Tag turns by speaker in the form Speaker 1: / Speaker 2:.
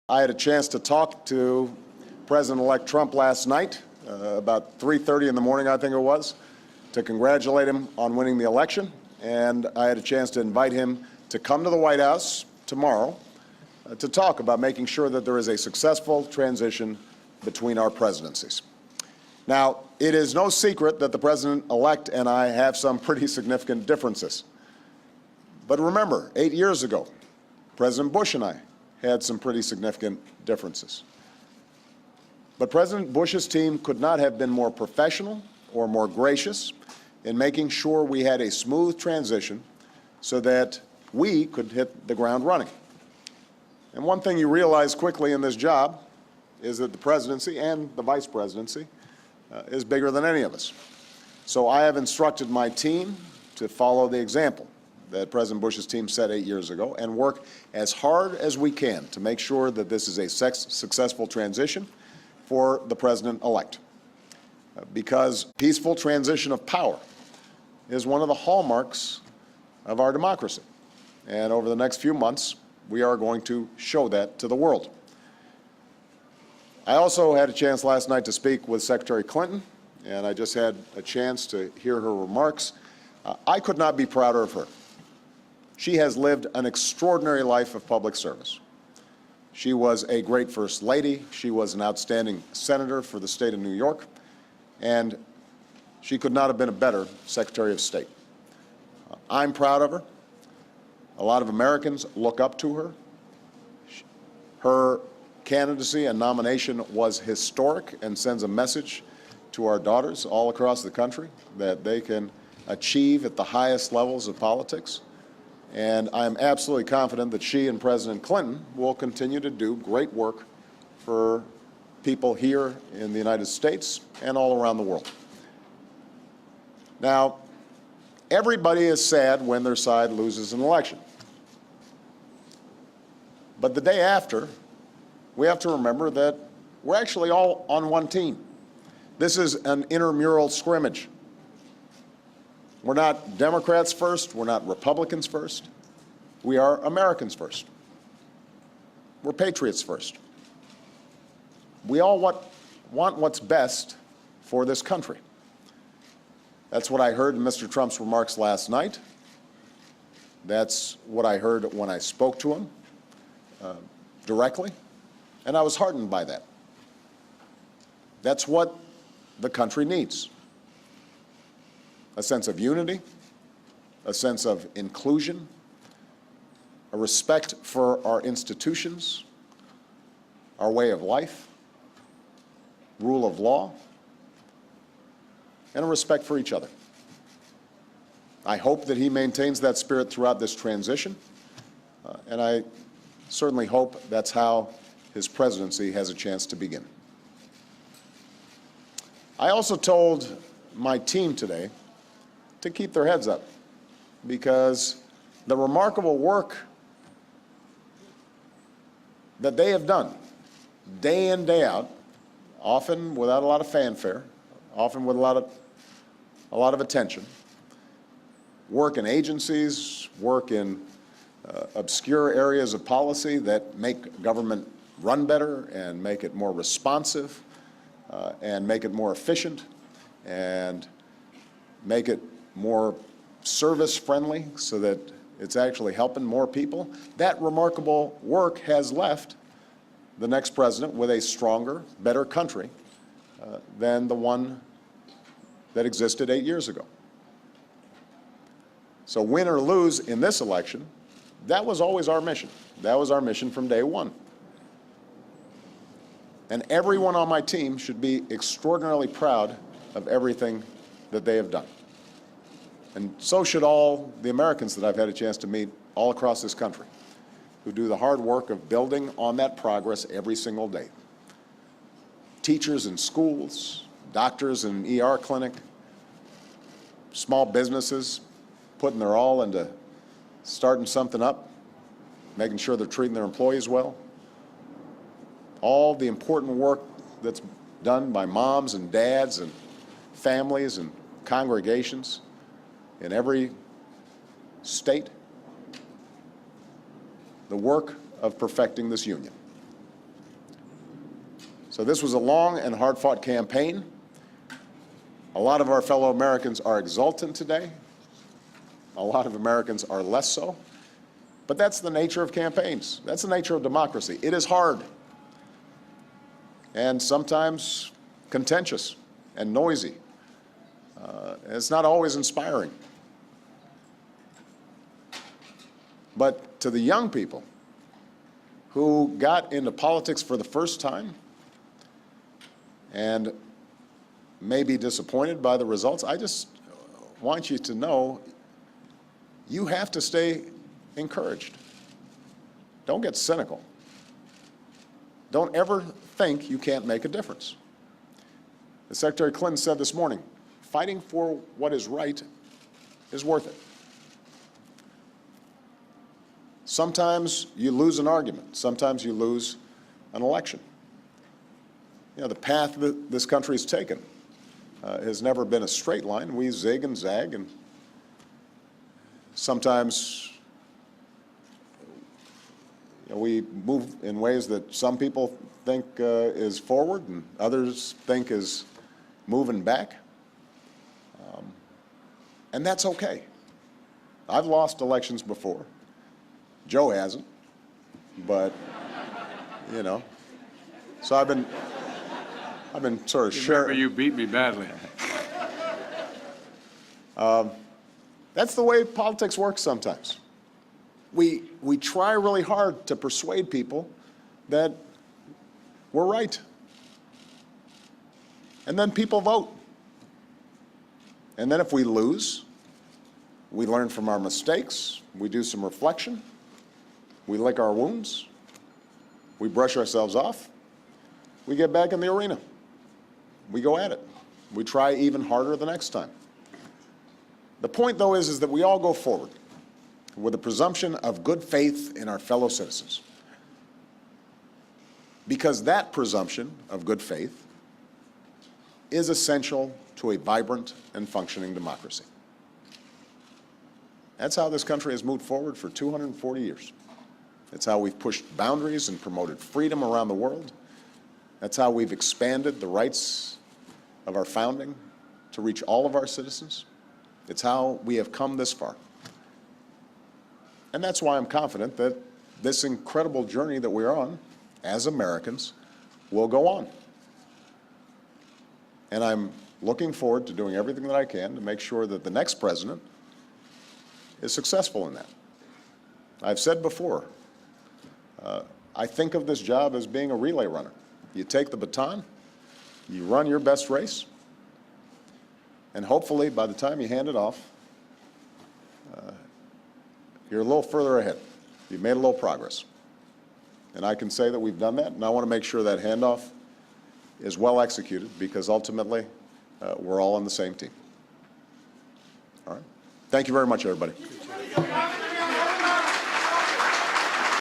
Speaker 1: I had a chance to talk to President-elect Trump last night, about 3:30 in the morning, I think it was, to congratulate him on winning the election. And I had a chance to invite him to come to the White House tomorrow to talk about making sure that there is a successful transition between our presidencies. Now, it is no secret that the President-elect and I have some pretty significant differences. But remember, 8 years ago, President Bush and I had some pretty significant differences. But President Bush's team could not have been more professional or more gracious in making sure we had a smooth transition so that we could hit the ground running. And one thing you realize quickly in this job is that the presidency and the vice presidency is bigger than any of us. So I have instructed my team to follow the example that President Bush's team set 8 years ago and work as hard as we can to make sure that this is a successful transition for the President-elect. Because peaceful transition of power is one of the hallmarks of our democracy. And over the next few months, we are going to show that to the world. I also had a chance last night to speak with Secretary Clinton, and I just had a chance to hear her remarks. I could not be prouder of her. She has lived an extraordinary life of public service. She was a great First Lady. She was an outstanding senator for the state of New York, and she could not have been a better Secretary of State. I'm proud of her. A lot of Americans look up to her. Her candidacy and nomination was historic and sends a message to our daughters all across the country that they can achieve at the highest levels of politics. And I'm absolutely confident that she and President Clinton will continue to do great work for people here in the United States and all around the world. Now, everybody is sad when their side loses an election. But the day after, we have to remember that we're actually all on one team. This is an intramural scrimmage. We're not Democrats first, we're not Republicans first. We are Americans first. We're patriots first. We all want what's best for this country. That's what I heard in Mr. Trump's remarks last night. That's what I heard when I spoke to him directly, and I was heartened by that. That's what the country needs. A sense of unity, a sense of inclusion, a respect for our institutions, our way of life, rule of law, and a respect for each other. I hope that he maintains that spirit throughout this transition, and I certainly hope that's how his presidency has a chance to begin. I also told my team today to keep their heads up, because the remarkable work that they have done day in, day out, often without a lot of fanfare, often with a lot of attention, work in agencies, work in obscure areas of policy that make government run better and make it more responsive and make it more efficient and make it more service-friendly so that it's actually helping more people. That remarkable work has left the next president with a stronger, better country than the one that existed 8 years ago. So win or lose in this election, that was always our mission. That was our mission from day one. And everyone on my team should be extraordinarily proud of everything that they have done. And so should all the Americans that I've had a chance to meet all across this country, who do the hard work of building on that progress every single day. Teachers in schools, doctors in an ER clinic, small businesses putting their all into starting something up, making sure they're treating their employees well. All the important work that's done by moms and dads and families and congregations in every state, the work of perfecting this union. So this was a long and hard-fought campaign. A lot of our fellow Americans are exultant today. A lot of Americans are less so. But that's the nature of campaigns. That's the nature of democracy. It is hard and sometimes contentious and noisy. It's not always inspiring. But to the young people who got into politics for the first time and may be disappointed by the results, I just want you to know you have to stay encouraged. Don't get cynical. Don't ever think you can't make a difference. As Secretary Clinton said this morning, fighting for what is right is worth it. Sometimes you lose an argument. Sometimes you lose an election. You know, the path that this country has taken has never been a straight line. We zig and zag, and sometimes we move in ways that some people think is forward and others think is moving back. And that's okay. I've lost elections before. Joe hasn't, but, you know. So I've been sort of sharing.
Speaker 2: Remember, you beat me badly.
Speaker 1: That's the way politics works sometimes. We try really hard to persuade people that we're right. And then people vote. And then if we lose, we learn from our mistakes, we do some reflection, we lick our wounds, we brush ourselves off, we get back in the arena. We go at it. We try even harder the next time. The point, though, is that we all go forward with a presumption of good faith in our fellow citizens. Because that presumption of good faith is essential to a vibrant and functioning democracy. That's how this country has moved forward for 240 years. It's how we've pushed boundaries and promoted freedom around the world. That's how we've expanded the rights of our founding to reach all of our citizens. It's how we have come this far. And that's why I'm confident that this incredible journey that we're on as Americans will go on. And I'm looking forward to doing everything that I can to make sure that the next president is successful in that. I've said before, I think of this job as being a relay runner. You take the baton, you run your best race, and hopefully by the time you hand it off, you're a little further ahead. You've made a little progress. And I can say that we've done that, and I want to make sure that handoff is well executed, because ultimately we're all on the same team. All right? Thank you very much, everybody.